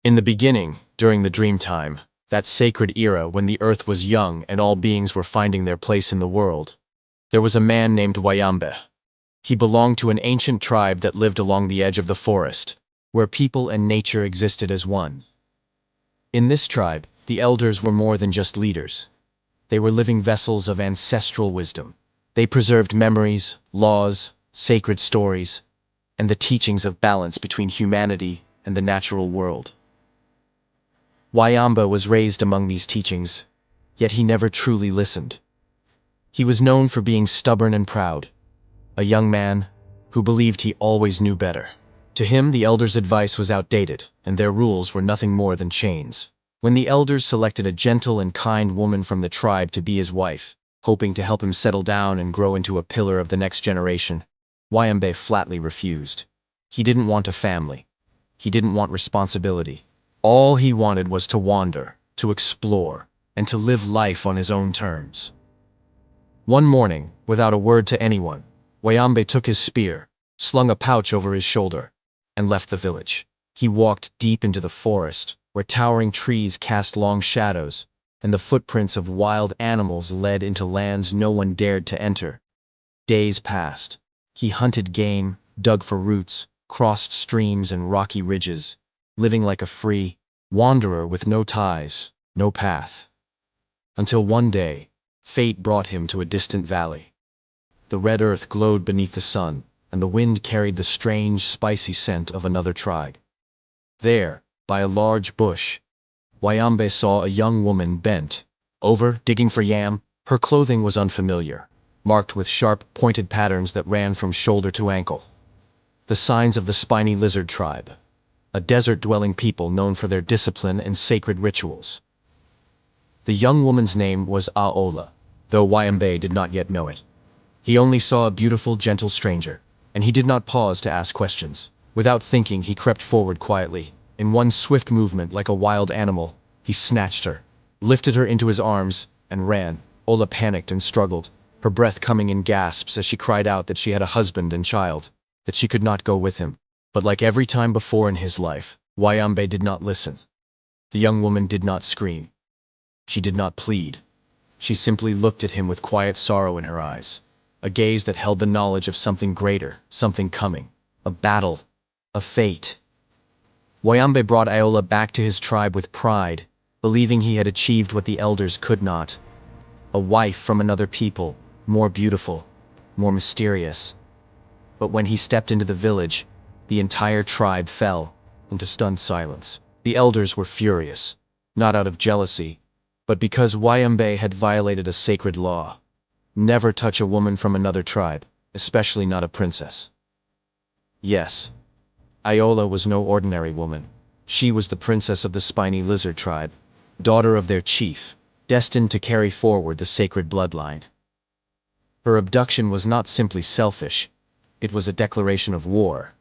In the beginning, during the Dreamtime, that sacred era when the earth was young and all beings were finding their place in the world, there was a man named Wayambeh. He belonged to an ancient tribe that lived along the edge of the forest, where people and nature existed as one. In this tribe, the elders were more than just leaders. They were living vessels of ancestral wisdom. They preserved memories, laws, sacred stories, and the teachings of balance between humanity and the natural world. Wayambeh was raised among these teachings, yet he never truly listened. He was known for being stubborn and proud, a young man who believed he always knew better. To him, the elders' advice was outdated, and their rules were nothing more than chains. When the elders selected a gentle and kind woman from the tribe to be his wife, hoping to help him settle down and grow into a pillar of the next generation, Wayambeh flatly refused. He didn't want a family. He didn't want responsibility. All he wanted was to wander, to explore, and to live life on his own terms. One morning, without a word to anyone, Wayambeh took his spear, slung a pouch over his shoulder, and left the village. He walked deep into the forest, where towering trees cast long shadows, and the footprints of wild animals led into lands no one dared to enter. Days passed. He hunted game, dug for roots, crossed streams and rocky ridges, living like a free wanderer with no ties, no path. Until one day, fate brought him to a distant valley. The red earth glowed beneath the sun, and the wind carried the strange, spicy scent of another tribe. There, by a large bush, Wayambeh saw a young woman bent over, digging for yam. Her clothing was unfamiliar, marked with sharp, pointed patterns that ran from shoulder to ankle. The signs of the spiny lizard tribe, a desert-dwelling people known for their discipline and sacred rituals. The young woman's name was Aola, though Wayambeh did not yet know it. He only saw a beautiful, gentle stranger, and he did not pause to ask questions. Without thinking, he crept forward quietly. In one swift movement, like a wild animal, he snatched her, lifted her into his arms, and ran. Ola panicked and struggled, her breath coming in gasps as she cried out that she had a husband and child, that she could not go with him. But like every time before in his life, Wayambeh did not listen. The young woman did not scream. She did not plead. She simply looked at him with quiet sorrow in her eyes, a gaze that held the knowledge of something greater, something coming, a battle, a fate. Wayambeh brought Aola back to his tribe with pride, believing he had achieved what the elders could not. A wife from another people, more beautiful, more mysterious. But when he stepped into the village, the entire tribe fell into stunned silence. The elders were furious, not out of jealousy, but because Wayambeh had violated a sacred law. Never touch a woman from another tribe, especially not a princess. Yes, Aola was no ordinary woman. She was the princess of the spiny lizard tribe, daughter of their chief, destined to carry forward the sacred bloodline. Her abduction was not simply selfish, it was a declaration of war.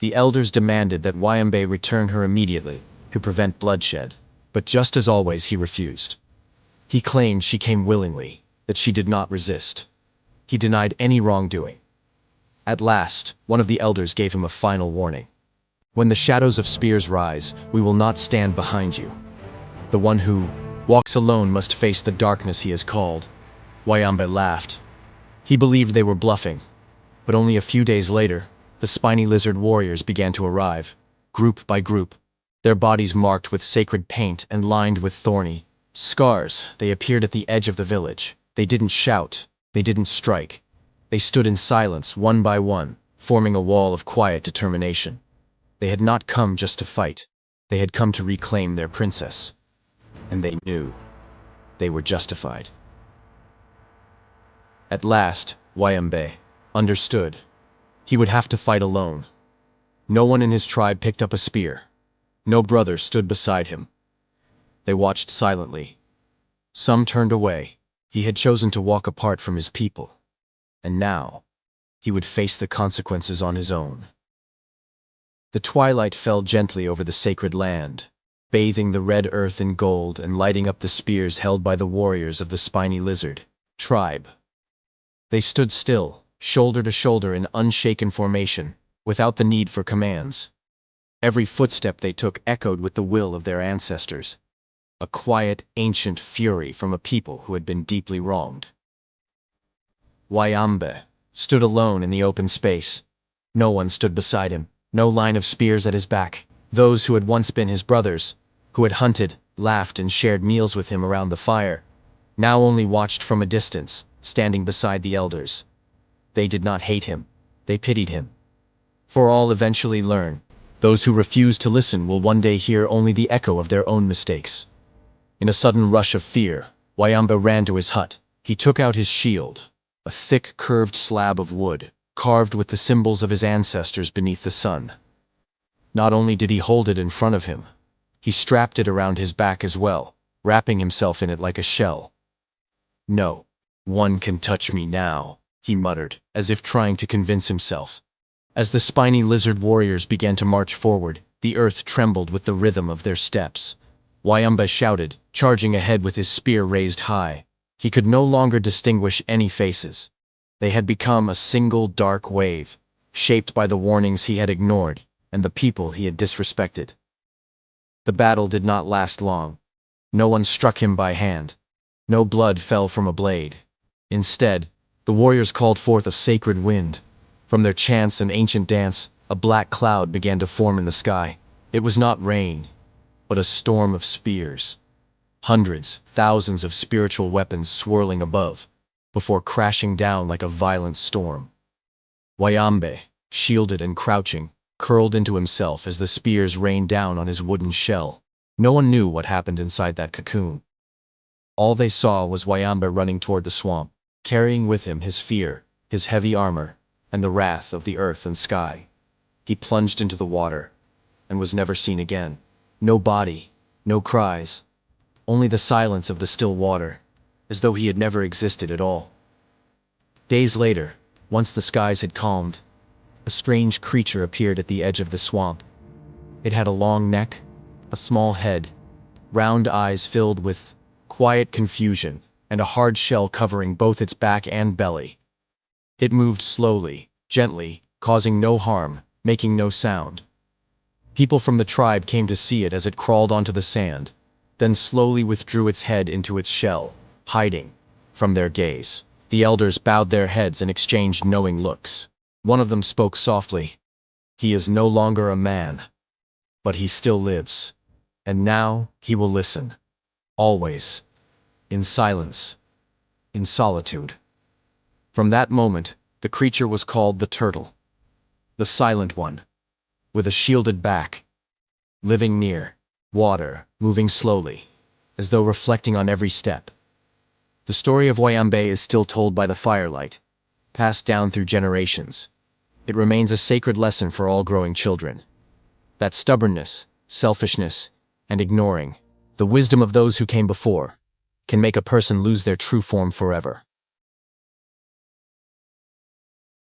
The elders demanded that Wayambeh return her immediately, to prevent bloodshed, but just as always he refused. He claimed she came willingly, that she did not resist. He denied any wrongdoing. At last, one of the elders gave him a final warning. When the shadows of spears rise, we will not stand behind you. The one who walks alone must face the darkness he has called. Wayambeh laughed. He believed they were bluffing. But only a few days later, the spiny lizard warriors began to arrive, group by group, their bodies marked with sacred paint and lined with thorny scars. They appeared at the edge of the village. They didn't shout, they didn't strike. They stood in silence, one by one, forming a wall of quiet determination. They had not come just to fight. They had come to reclaim their princess. And they knew they were justified. At last, Wayambeh understood. He would have to fight alone. No one in his tribe picked up a spear. No brother stood beside him. They watched silently. Some turned away. He had chosen to walk apart from his people. And now, he would face the consequences on his own. The twilight fell gently over the sacred land, bathing the red earth in gold and lighting up the spears held by the warriors of the spiny lizard tribe. They stood still, shoulder to shoulder in unshaken formation, without the need for commands. Every footstep they took echoed with the will of their ancestors, a quiet, ancient fury from a people who had been deeply wronged. Wayambeh stood alone in the open space. No one stood beside him, no line of spears at his back. Those who had once been his brothers, who had hunted, laughed, and shared meals with him around the fire, now only watched from a distance, standing beside the elders. They did not hate him, they pitied him. For all eventually learn, those who refuse to listen will one day hear only the echo of their own mistakes. In a sudden rush of fear, Wayambeh ran to his hut. He took out his shield, a thick curved slab of wood, carved with the symbols of his ancestors beneath the sun. Not only did he hold it in front of him, he strapped it around his back as well, wrapping himself in it like a shell. "No one can touch me now," he muttered, as if trying to convince himself. As the spiny lizard warriors began to march forward, the earth trembled with the rhythm of their steps. Wayambeh shouted, charging ahead with his spear raised high. He could no longer distinguish any faces. They had become a single dark wave, shaped by the warnings he had ignored and the people he had disrespected. The battle did not last long. No one struck him by hand. No blood fell from a blade. Instead, the warriors called forth a sacred wind. From their chants and ancient dance, a black cloud began to form in the sky. It was not rain, but a storm of spears. Hundreds, thousands of spiritual weapons swirling above, before crashing down like a violent storm. Wayambeh, shielded and crouching, curled into himself as the spears rained down on his wooden shell. No one knew what happened inside that cocoon. All they saw was Wayambeh running toward the swamp, carrying with him his fear, his heavy armor, and the wrath of the earth and sky. He plunged into the water, and was never seen again. No body, no cries, only the silence of the still water, as though he had never existed at all. Days later, once the skies had calmed, a strange creature appeared at the edge of the swamp. It had a long neck, a small head, round eyes filled with quiet confusion, and a hard shell covering both its back and belly. It moved slowly, gently, causing no harm, making no sound. People from the tribe came to see it as it crawled onto the sand, then slowly withdrew its head into its shell, hiding from their gaze. The elders bowed their heads and exchanged knowing looks. One of them spoke softly. "He is no longer a man, but he still lives, and now he will listen. Always. In silence. In solitude." From that moment, the creature was called the Turtle. The Silent One, with a shielded back, living near water, moving slowly, as though reflecting on every step. The story of Wayambeh is still told by the firelight, passed down through generations. It remains a sacred lesson for all growing children. That stubbornness, selfishness, and ignoring the wisdom of those who came before can make a person lose their true form forever.